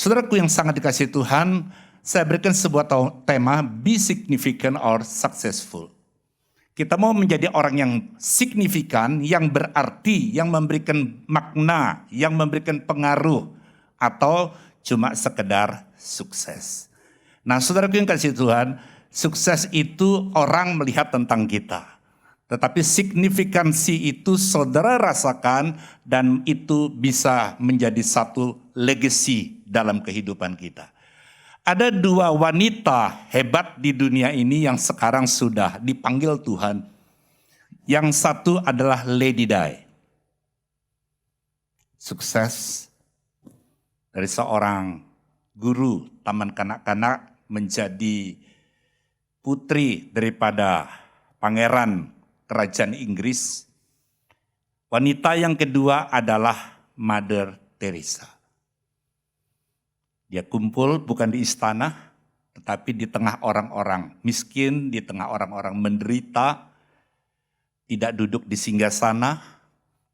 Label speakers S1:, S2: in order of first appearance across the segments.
S1: Saudaraku yang sangat dikasihi Tuhan, saya berikan sebuah tema, be significant or successful. Kita mau menjadi orang yang signifikan, yang berarti, yang memberikan makna, yang memberikan pengaruh, atau cuma sekedar sukses. Nah, saudaraku yang kasih Tuhan, sukses itu orang melihat tentang kita. Tetapi signifikansi itu saudara rasakan dan itu bisa menjadi satu legacy dalam kehidupan kita. Ada dua wanita hebat di dunia ini yang sekarang sudah dipanggil Tuhan. Yang satu adalah Lady Di. Sukses dari seorang guru taman kanak-kanak menjadi putri daripada pangeran kerajaan Inggris. Wanita yang kedua adalah Mother Teresa. Dia kumpul bukan di istana, tetapi di tengah orang-orang miskin, di tengah orang-orang menderita, tidak duduk di singgasana,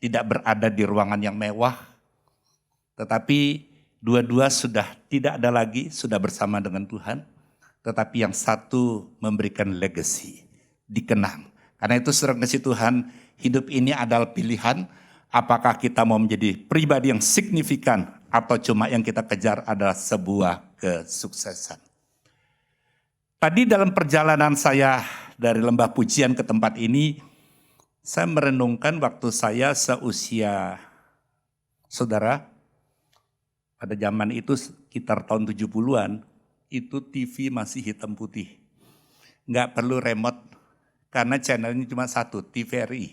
S1: tidak berada di ruangan yang mewah, tetapi dua-dua sudah tidak ada lagi, sudah bersama dengan Tuhan, tetapi yang satu memberikan legacy, dikenang. Karena itu saudara kasih Tuhan, hidup ini adalah pilihan, apakah kita mau menjadi pribadi yang signifikan, atau cuma yang kita kejar adalah sebuah kesuksesan. Tadi dalam perjalanan saya dari Lembah Pujian ke tempat ini, saya merenungkan waktu saya seusia saudara, pada zaman itu sekitar tahun 70-an, itu TV masih hitam putih. Nggak perlu remote, karena channelnya cuma satu, TVRI.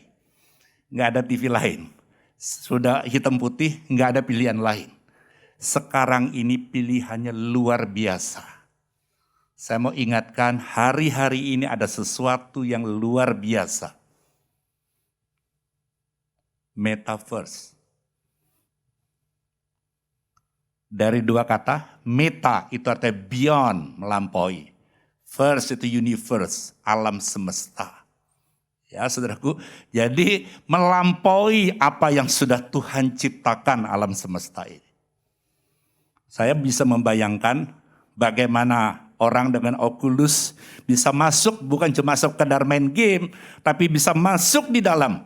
S1: Nggak ada TV lain. Sudah hitam putih, nggak ada pilihan lain. Sekarang ini pilihannya luar biasa. Saya mau ingatkan, hari-hari ini ada sesuatu yang luar biasa. Metaverse. Dari dua kata, meta itu artinya beyond, melampaui. Verse itu universe, alam semesta. Ya saudaraku, jadi melampaui apa yang sudah Tuhan ciptakan alam semesta ini. Saya bisa membayangkan bagaimana orang dengan Oculus bisa masuk, bukan cuma sekedar main game, tapi bisa masuk di dalam.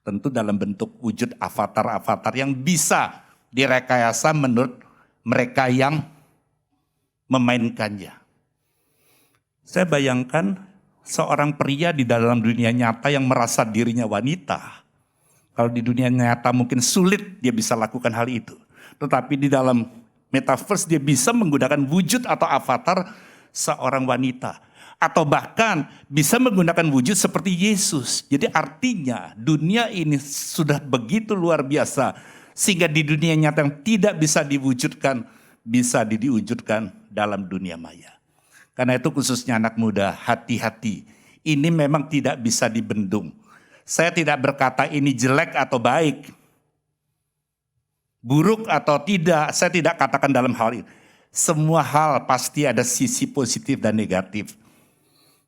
S1: Tentu dalam bentuk wujud avatar-avatar yang bisa direkayasa menurut mereka yang memainkannya. Saya bayangkan seorang pria di dalam dunia nyata yang merasa dirinya wanita. Kalau di dunia nyata mungkin sulit dia bisa lakukan hal itu. Tetapi di dalam metaverse dia bisa menggunakan wujud atau avatar seorang wanita. Atau bahkan bisa menggunakan wujud seperti Yesus. Jadi artinya dunia ini sudah begitu luar biasa. Sehingga di dunia nyata yang tidak bisa diwujudkan, bisa diwujudkan dalam dunia maya. Karena itu khususnya anak muda, hati-hati. Ini memang tidak bisa dibendung. Saya tidak berkata ini jelek atau baik. Buruk atau tidak, saya tidak katakan dalam hal ini. Semua hal pasti ada sisi positif dan negatif.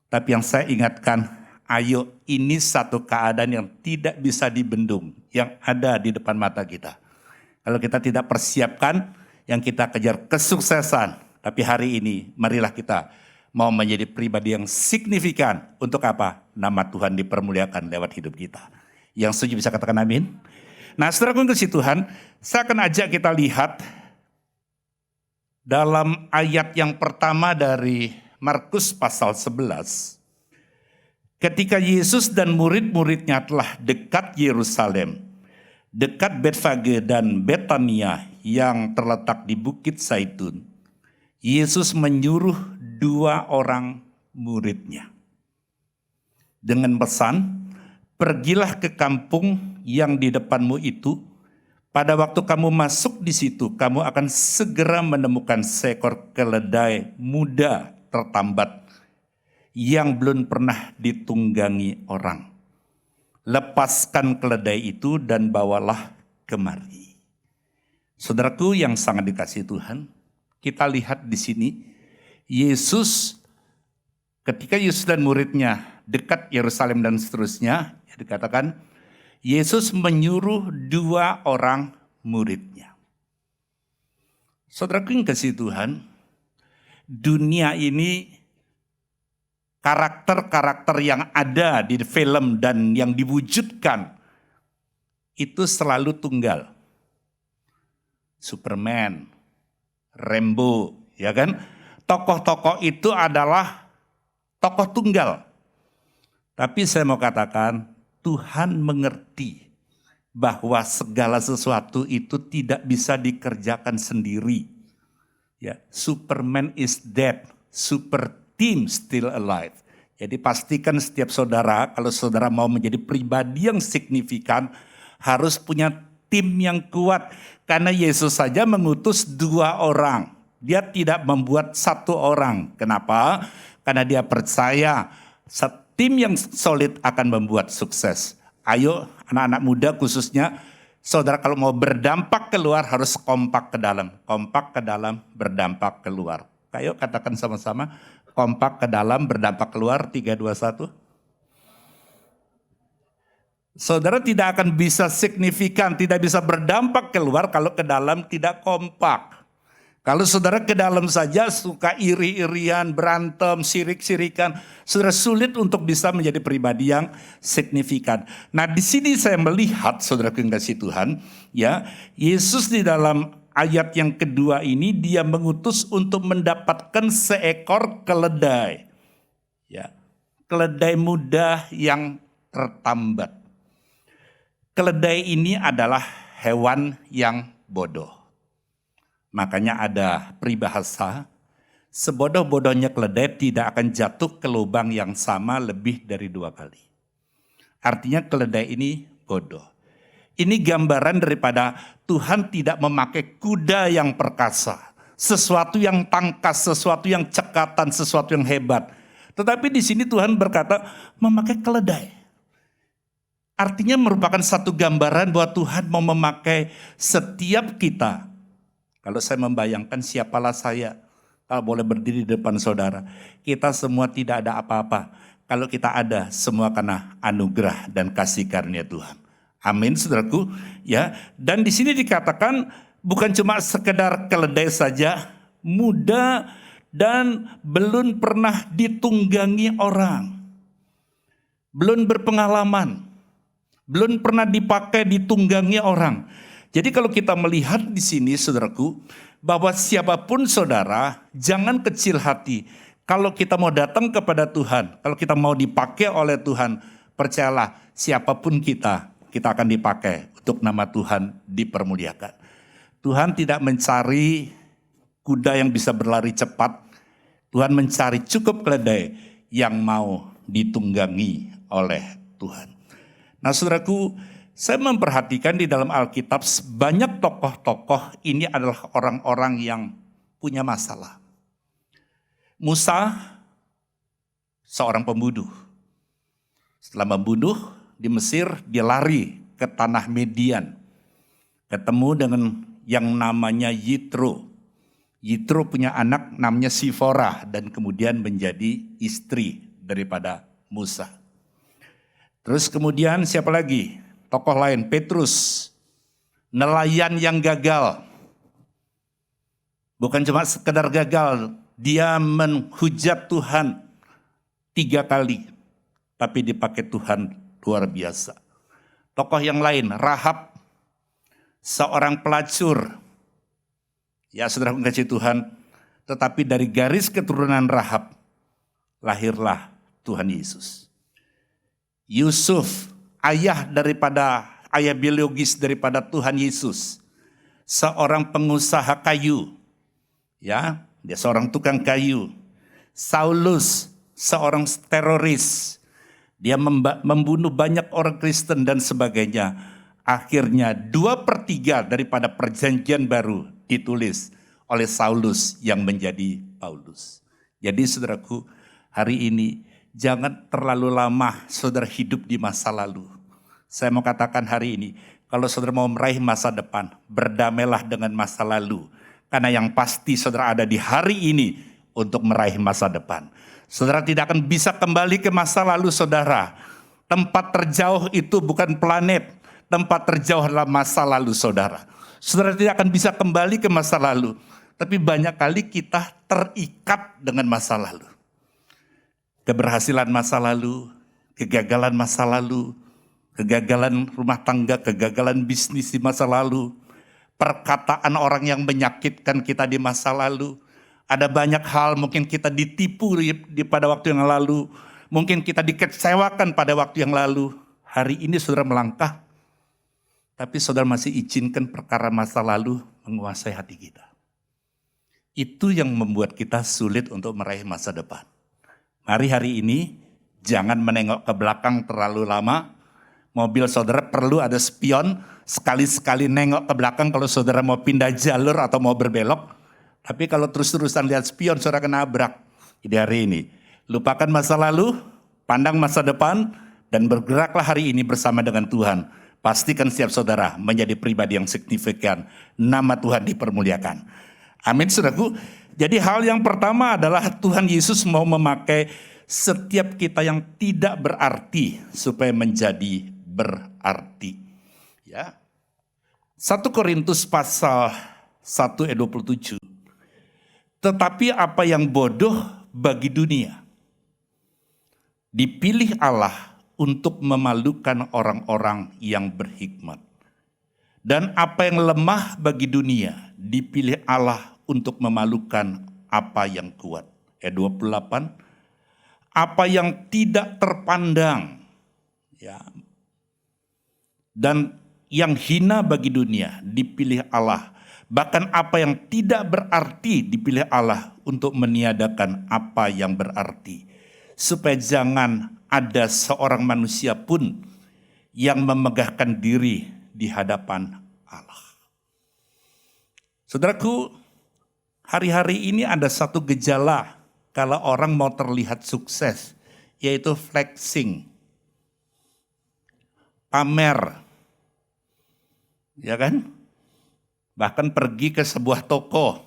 S1: Tapi yang saya ingatkan, ayo ini satu keadaan yang tidak bisa dibendung, yang ada di depan mata kita. Kalau kita tidak persiapkan, yang kita kejar kesuksesan. Tapi hari ini, marilah kita mau menjadi pribadi yang signifikan. Untuk apa? Nama Tuhan dipermuliakan lewat hidup kita. Yang setuju bisa katakan amin. Nah, saudaraku yang kasih Tuhan, saya akan ajak kita lihat dalam ayat yang pertama dari Markus pasal 11. Ketika Yesus dan murid-muridnya telah dekat Yerusalem, dekat Betfage dan Betania yang terletak di Bukit Zaitun, Yesus menyuruh 2 orang muridnya dengan pesan, pergilah ke kampung yang di depanmu itu. Pada waktu kamu masuk di situ, kamu akan segera menemukan seekor keledai muda tertambat yang belum pernah ditunggangi orang. Lepaskan keledai itu dan bawalah kemari. Saudaraku yang sangat dikasihi Tuhan, kita lihat di sini Yesus, ketika Yesus dan muridnya dekat Yerusalem dan seterusnya, dikatakan Yesus menyuruh 2 orang muridnya. Saudaraku yang kasih Tuhan, dunia ini karakter-karakter yang ada di film dan yang diwujudkan itu selalu tunggal. Superman, Rambo, ya kan? Tokoh-tokoh itu adalah tokoh tunggal. Tapi saya mau katakan, Tuhan mengerti bahwa segala sesuatu itu tidak bisa dikerjakan sendiri. Ya, Superman is dead, super team still alive. Jadi pastikan setiap saudara, kalau saudara mau menjadi pribadi yang signifikan, harus punya tim yang kuat. Karena Yesus saja mengutus 2 orang. Dia tidak membuat 1 orang. Kenapa? Karena dia percaya tim yang solid akan membuat sukses. Ayo anak-anak muda khususnya, saudara kalau mau berdampak keluar harus kompak ke dalam. Kompak ke dalam, berdampak keluar. Ayo katakan sama-sama, kompak ke dalam, berdampak keluar, 3, 2, 1. Saudara tidak akan bisa signifikan, tidak bisa berdampak keluar kalau ke dalam tidak kompak. Kalau saudara ke dalam saja suka iri-irian, berantem, sirik-sirikan, saudara sulit untuk bisa menjadi pribadi yang signifikan. Nah, di sini saya melihat, saudara yang kasih Tuhan, ya, Yesus di dalam ayat yang kedua ini dia mengutus untuk mendapatkan seekor keledai. Ya, keledai muda yang tertambat. Keledai ini adalah hewan yang bodoh. Makanya ada peribahasa, sebodoh-bodohnya keledai tidak akan jatuh ke lubang yang sama lebih dari 2 kali. Artinya keledai ini bodoh. Ini gambaran daripada Tuhan tidak memakai kuda yang perkasa, sesuatu yang tangkas, sesuatu yang cekatan, sesuatu yang hebat. Tetapi di sini Tuhan berkata memakai keledai. Artinya merupakan satu gambaran bahwa Tuhan mau memakai setiap kita. Kalau saya membayangkan siapalah saya, kalau boleh berdiri di depan saudara. Kita semua tidak ada apa-apa. Kalau kita ada, semua karena anugerah dan kasih karunia Tuhan. Amin, saudaraku. Ya, dan di sini dikatakan bukan cuma sekedar keledai saja, muda dan belum pernah ditunggangi orang. Belum berpengalaman. Belum pernah dipakai, ditunggangi orang. Jadi kalau kita melihat di sini saudaraku, bahwa siapapun saudara, jangan kecil hati. Kalau kita mau datang kepada Tuhan, kalau kita mau dipakai oleh Tuhan, percayalah siapapun kita akan dipakai untuk nama Tuhan dipermuliakan. Tuhan tidak mencari kuda yang bisa berlari cepat. Tuhan mencari cukup keledai yang mau ditunggangi oleh Tuhan. Nah saudaraku, saya memperhatikan di dalam Alkitab banyak tokoh-tokoh ini adalah orang-orang yang punya masalah. Musa, seorang pembunuh. Setelah membunuh di Mesir, dia lari ke tanah Median. Ketemu dengan yang namanya Yitro. Yitro punya anak namanya Sifora dan kemudian menjadi istri daripada Musa. Terus kemudian siapa lagi? Tokoh lain, Petrus, nelayan yang gagal. Bukan cuma sekedar gagal, dia menghujat Tuhan 3 kali. Tapi dipakai Tuhan luar biasa. Tokoh yang lain, Rahab, seorang pelacur. Ya saudara kasih Tuhan, tetapi dari garis keturunan Rahab, lahirlah Tuhan Yesus. Yusuf, ayah biologis daripada Tuhan Yesus, seorang pengusaha kayu, ya, dia seorang tukang kayu. Saulus, seorang teroris, dia membunuh banyak orang Kristen dan sebagainya. Akhirnya 2/3 daripada perjanjian baru ditulis oleh Saulus yang menjadi Paulus. Jadi saudaraku, hari ini jangan terlalu lama saudara hidup di masa lalu. Saya mau katakan hari ini, kalau saudara mau meraih masa depan, berdamailah dengan masa lalu. Karena yang pasti saudara ada di hari ini untuk meraih masa depan. Saudara tidak akan bisa kembali ke masa lalu saudara. Tempat terjauh itu bukan planet. Tempat terjauh adalah masa lalu saudara. Saudara tidak akan bisa kembali ke masa lalu. Tapi banyak kali kita terikat dengan masa lalu. Keberhasilan masa lalu, kegagalan masa lalu, kegagalan rumah tangga, kegagalan bisnis di masa lalu, perkataan orang yang menyakitkan kita di masa lalu. Ada banyak hal mungkin kita ditipu pada waktu yang lalu, mungkin kita dikecewakan pada waktu yang lalu. Hari ini saudara melangkah, tapi saudara masih izinkan perkara masa lalu menguasai hati kita. Itu yang membuat kita sulit untuk meraih masa depan. Mari hari ini jangan menengok ke belakang terlalu lama. Mobil saudara perlu ada spion, sekali-sekali nengok ke belakang kalau saudara mau pindah jalur atau mau berbelok. Tapi kalau terus-terusan lihat spion, saudara kena nabrak. Jadi hari ini, lupakan masa lalu, pandang masa depan, dan bergeraklah hari ini bersama dengan Tuhan. Pastikan setiap saudara menjadi pribadi yang signifikan. Nama Tuhan dipermuliakan. Amin, saudaraku. Jadi hal yang pertama adalah Tuhan Yesus mau memakai setiap kita yang tidak berarti supaya menjadi berarti. Ya. 1 Korintus pasal 1 ayat 27. Tetapi apa yang bodoh bagi dunia dipilih Allah untuk memalukan orang-orang yang berhikmat. Dan apa yang lemah bagi dunia dipilih Allah untuk memalukan apa yang kuat. Ayat 28. Apa yang tidak terpandang, ya, dan yang hina bagi dunia dipilih Allah. Bahkan apa yang tidak berarti dipilih Allah untuk meniadakan apa yang berarti. Supaya jangan ada seorang manusia pun yang memegahkan diri di hadapan Allah. Saudaraku, hari-hari ini ada satu gejala kalau orang mau terlihat sukses, yaitu flexing. Pamer. Ya kan? Bahkan pergi ke sebuah toko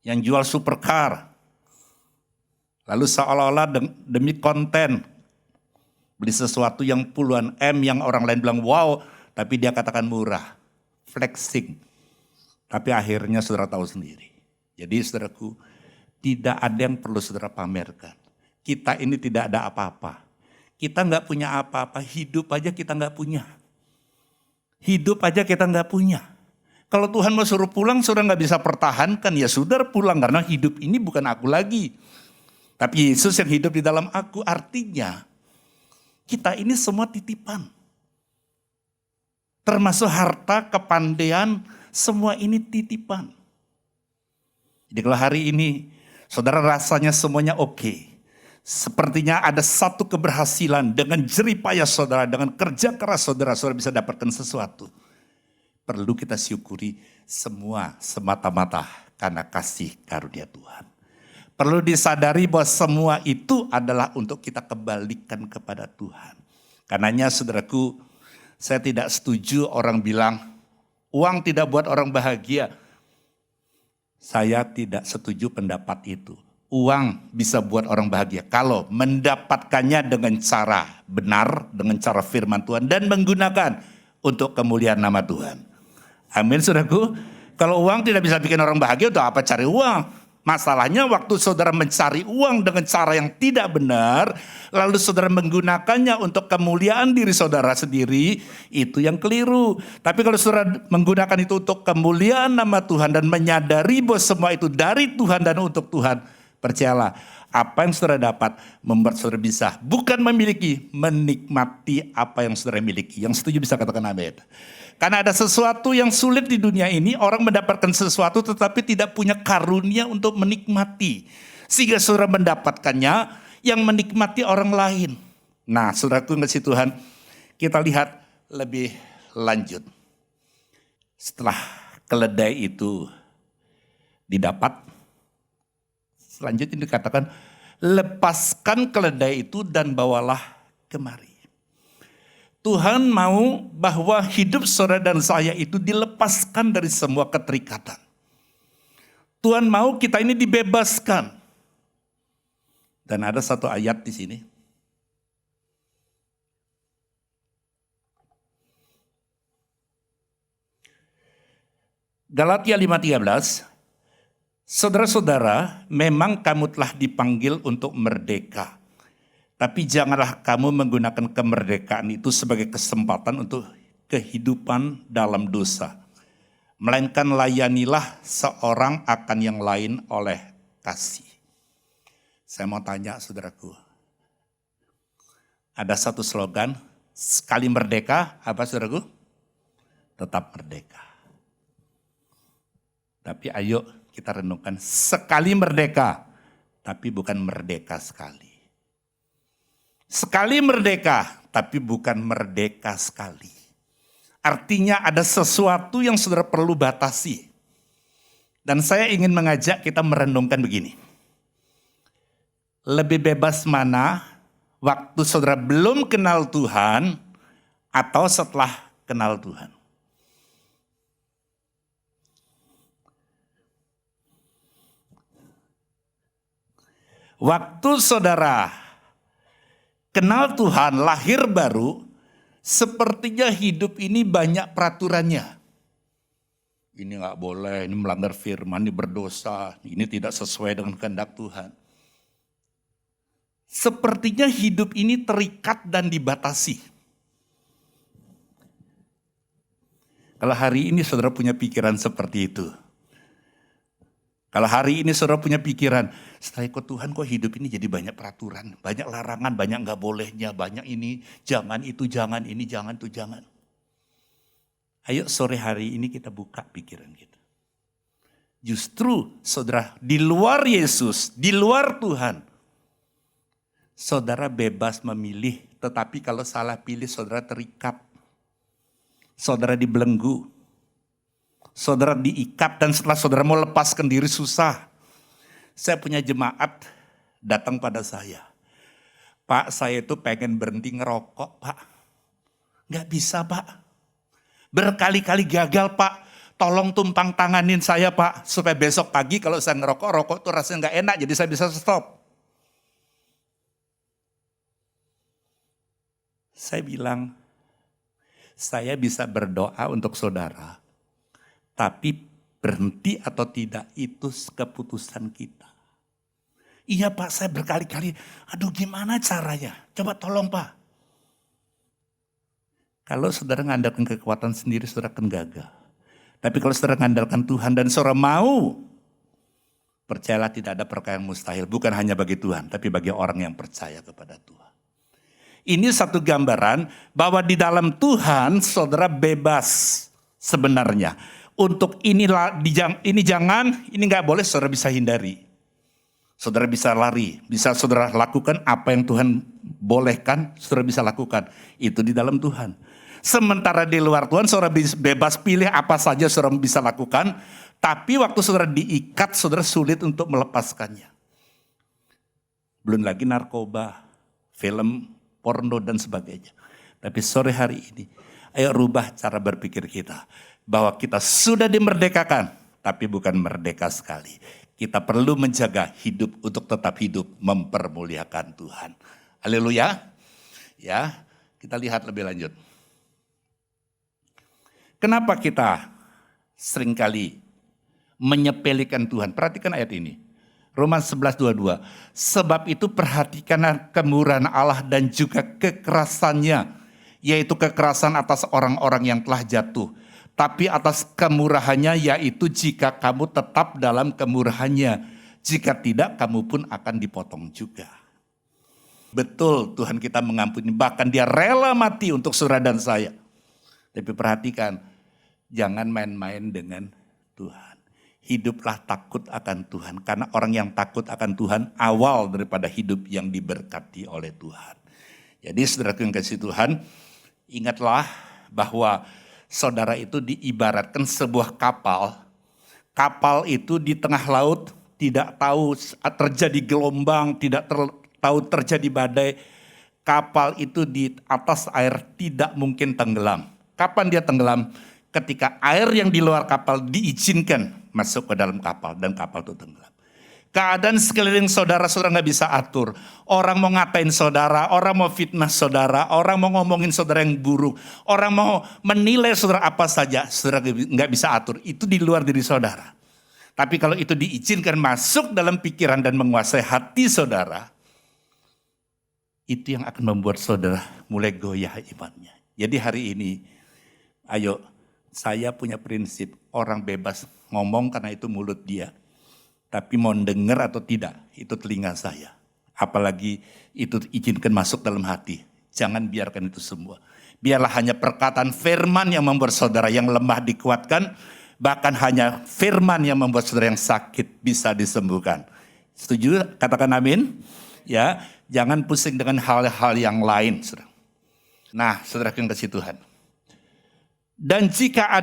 S1: yang jual supercar. Lalu seolah-olah demi konten beli sesuatu yang puluhan M yang orang lain bilang wow, tapi dia katakan murah. Flexing. Tapi akhirnya saudara tahu sendiri. Jadi saudaraku, tidak ada yang perlu saudara pamerkan. Kita ini tidak ada apa-apa. Kita nggak punya apa-apa, hidup aja kita nggak punya. Hidup aja kita nggak punya. Kalau Tuhan mau suruh pulang, saudara nggak bisa pertahankan, ya saudara pulang karena hidup ini bukan aku lagi. Tapi Yesus yang hidup di dalam aku, artinya kita ini semua titipan. Termasuk harta, kepandaian, semua ini titipan. Jadi kalau hari ini saudara rasanya semuanya oke. Sepertinya ada satu keberhasilan dengan jerih payah saudara, dengan kerja keras saudara bisa dapatkan sesuatu. Perlu kita syukuri semua semata-mata karena kasih karunia Tuhan. Perlu disadari bahwa semua itu adalah untuk kita kembalikan kepada Tuhan. Karenanya saudaraku, saya tidak setuju orang bilang, uang tidak buat orang bahagia. Saya tidak setuju pendapat itu. Uang bisa buat orang bahagia kalau mendapatkannya dengan cara benar, dengan cara firman Tuhan, dan menggunakan untuk kemuliaan nama Tuhan. Amin, saudaraku. Kalau uang tidak bisa bikin orang bahagia, untuk apa cari uang? Masalahnya waktu saudara mencari uang dengan cara yang tidak benar, lalu saudara menggunakannya untuk kemuliaan diri saudara sendiri, itu yang keliru. Tapi kalau saudara menggunakan itu untuk kemuliaan nama Tuhan dan menyadari bahwa semua itu dari Tuhan dan untuk Tuhan, percayalah, apa yang saudara dapat membuat saudara bisa bukan memiliki, menikmati apa yang saudara miliki. Yang setuju bisa katakan amin. Karena ada sesuatu yang sulit di dunia ini, orang mendapatkan sesuatu tetapi tidak punya karunia untuk menikmati. Sehingga saudara mendapatkannya, yang menikmati orang lain. Nah, saudaraku kasih Tuhan, kita lihat lebih lanjut. Setelah keledai itu didapat, selanjutnya dikatakan, lepaskan keledai itu dan bawalah kemari. Tuhan mau bahwa hidup saudara dan saya itu dilepaskan dari semua keterikatan. Tuhan mau kita ini dibebaskan. Dan ada satu ayat di sini. Galatia 5:13. Saudara-saudara, memang kamu telah dipanggil untuk merdeka. Tapi janganlah kamu menggunakan kemerdekaan itu sebagai kesempatan untuk kehidupan dalam dosa. Melainkan layanilah seorang akan yang lain oleh kasih. Saya mau tanya saudaraku. Ada satu slogan, sekali merdeka, apa saudaraku? Tetap merdeka. Tapi ayo kita renungkan, sekali merdeka, tapi bukan merdeka sekali. Sekali merdeka, tapi bukan merdeka sekali. Artinya ada sesuatu yang saudara perlu batasi. Dan saya ingin mengajak kita merenungkan begini. Lebih bebas mana waktu saudara belum kenal Tuhan atau setelah kenal Tuhan? Waktu saudara kenal Tuhan, lahir baru, sepertinya hidup ini banyak peraturannya. Ini nggak boleh, ini melanggar firman, ini berdosa, ini tidak sesuai dengan kehendak Tuhan. Sepertinya hidup ini terikat dan dibatasi. Kalau hari ini saudara punya pikiran seperti itu, kalau hari ini saudara punya pikiran, setelah ikut Tuhan kok hidup ini jadi banyak peraturan, banyak larangan, banyak nggak bolehnya, banyak ini, jangan itu, jangan ini, jangan itu, jangan. Ayo sore hari ini kita buka pikiran kita. Justru saudara di luar Yesus, di luar Tuhan, saudara bebas memilih, tetapi kalau salah pilih saudara terikat, saudara dibelenggu. Saudara diikat dan setelah saudara mau lepaskan diri susah. Saya punya jemaat datang pada saya. Pak, saya itu pengen berhenti ngerokok, Pak. Nggak bisa, Pak. Berkali-kali gagal, Pak. Tolong tumpang tanganin saya, Pak. Supaya besok pagi kalau saya ngerokok, rokok tuh rasanya nggak enak. Jadi saya bisa stop. Saya bilang, saya bisa berdoa untuk saudara. Tapi berhenti atau tidak itu keputusan kita. Iya Pak, saya berkali-kali, aduh gimana caranya? Coba tolong Pak. Kalau saudara mengandalkan kekuatan sendiri, saudara akan gagal. Tapi kalau saudara mengandalkan Tuhan dan saudara mau, percayalah tidak ada perkara yang mustahil. Bukan hanya bagi Tuhan, tapi bagi orang yang percaya kepada Tuhan. Ini satu gambaran bahwa di dalam Tuhan saudara bebas sebenarnya. Untuk ini jangan, ini nggak boleh, saudara bisa hindari. Saudara bisa lari, bisa saudara lakukan apa yang Tuhan bolehkan, saudara bisa lakukan. Itu di dalam Tuhan. Sementara di luar Tuhan, saudara bebas pilih apa saja saudara bisa lakukan. Tapi waktu saudara diikat, saudara sulit untuk melepaskannya. Belum lagi narkoba, film, porno dan sebagainya. Tapi sore hari ini, ayo rubah cara berpikir kita. Bahwa kita sudah dimerdekakan, tapi bukan merdeka sekali. Kita perlu menjaga hidup untuk tetap hidup, mempermuliakan Tuhan. Haleluya. Ya, kita lihat lebih lanjut. Kenapa kita seringkali menyepelekan Tuhan? Perhatikan ayat ini. Roma 11:22. Sebab itu perhatikanlah kemurahan Allah dan juga kekerasannya, yaitu kekerasan atas orang-orang yang telah jatuh. Tapi atas kemurahannya, yaitu jika kamu tetap dalam kemurahannya. Jika tidak, kamu pun akan dipotong juga. Betul Tuhan kita mengampuni, bahkan dia rela mati untuk saudara dan saya. Tapi perhatikan, jangan main-main dengan Tuhan. Hiduplah takut akan Tuhan. Karena orang yang takut akan Tuhan awal daripada hidup yang diberkati oleh Tuhan. Jadi saudara yang kasih Tuhan, ingatlah bahwa saudara itu diibaratkan sebuah kapal. Kapal itu di tengah laut tidak tahu terjadi gelombang, tidak tahu terjadi badai. Kapal itu di atas air tidak mungkin tenggelam. Kapan dia tenggelam? Ketika air yang di luar kapal diizinkan masuk ke dalam kapal dan kapal itu tenggelam. Keadaan sekeliling saudara-saudara nggak bisa atur. Orang mau ngatain saudara, orang mau fitnah saudara, orang mau ngomongin saudara yang buruk, orang mau menilai saudara apa saja, saudara nggak bisa atur. Itu di luar diri saudara. Tapi kalau itu diizinkan masuk dalam pikiran dan menguasai hati saudara, itu yang akan membuat saudara mulai goyah imannya. Jadi hari ini, ayo, saya punya prinsip, orang bebas ngomong karena itu mulut dia. Tapi mau dengar atau tidak, itu telinga saya. Apalagi itu izinkan masuk dalam hati. Jangan biarkan itu semua. Biarlah hanya perkataan firman yang membuat saudara yang lemah dikuatkan. Bahkan hanya firman yang membuat saudara yang sakit bisa disembuhkan. Setuju? Katakan amin. Ya, jangan pusing dengan hal-hal yang lain. Saudara. Nah, saudara yang kasih Tuhan. Dan jika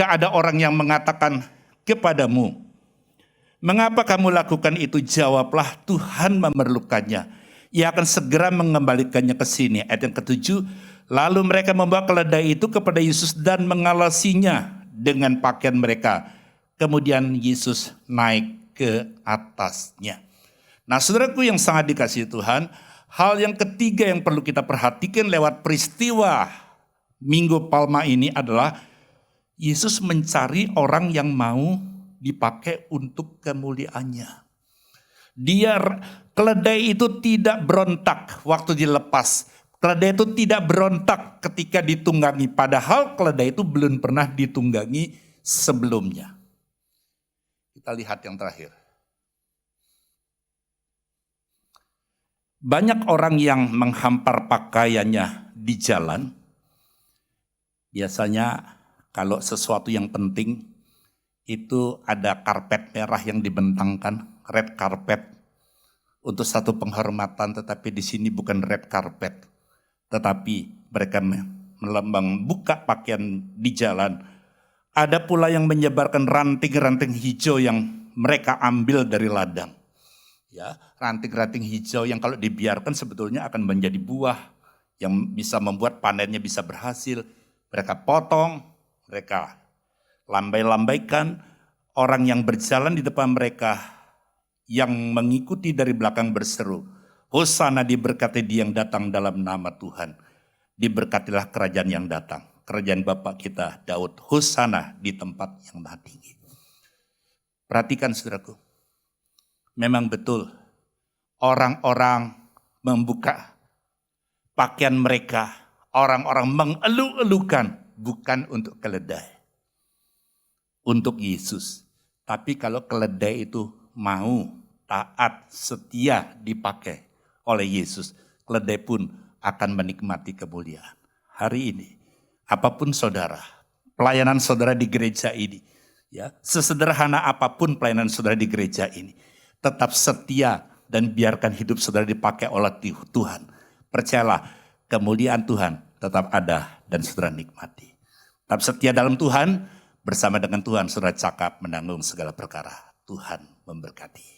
S1: ada orang yang mengatakan kepadamu, mengapa kamu lakukan itu? Jawablah, Tuhan memerlukannya. Ia akan segera mengembalikannya ke sini. Ayat yang ke-7. Lalu mereka membawa keledai itu kepada Yesus dan mengalasinya dengan pakaian mereka. Kemudian Yesus naik ke atasnya. Nah, saudaraku yang sangat dikasihi Tuhan, hal yang ketiga yang perlu kita perhatikan lewat peristiwa Minggu Palma ini adalah Yesus mencari orang yang mau dipakai untuk kemuliaannya. Keledai itu tidak berontak waktu dilepas. Keledai itu tidak berontak ketika ditunggangi. Padahal keledai itu belum pernah ditunggangi sebelumnya. Kita lihat yang terakhir. Banyak orang yang menghampar pakaiannya di jalan. Biasanya kalau sesuatu yang penting itu ada karpet merah yang dibentangkan, red carpet untuk satu penghormatan, tetapi di sini bukan red carpet, tetapi mereka membuka pakaian di jalan. Ada pula yang menyebarkan ranting-ranting hijau yang mereka ambil dari ladang. Ya, ranting-ranting hijau yang kalau dibiarkan sebetulnya akan menjadi buah yang bisa membuat panennya bisa berhasil. Mereka potong, mereka lambai-lambaikan. Orang yang berjalan di depan mereka yang mengikuti dari belakang berseru, Hosana, diberkati dia yang datang dalam nama Tuhan. Diberkatilah kerajaan yang datang, kerajaan Bapa kita Daud. Hosana di tempat yang maha tinggi. Perhatikan saudaraku, memang betul orang-orang membuka pakaian mereka, orang-orang mengeluh-elukan bukan untuk keledai, untuk Yesus. Tapi kalau keledai itu mau taat, setia dipakai oleh Yesus, keledai pun akan menikmati kemuliaan. Hari ini, apapun saudara, pelayanan saudara di gereja ini, ya, sesederhana apapun pelayanan saudara di gereja ini, tetap setia dan biarkan hidup saudara dipakai oleh Tuhan. Percayalah, kemuliaan Tuhan tetap ada dan saudara nikmati. Tetap setia dalam Tuhan, bersama dengan Tuhan saudara cakap menanggung segala perkara. Tuhan memberkati.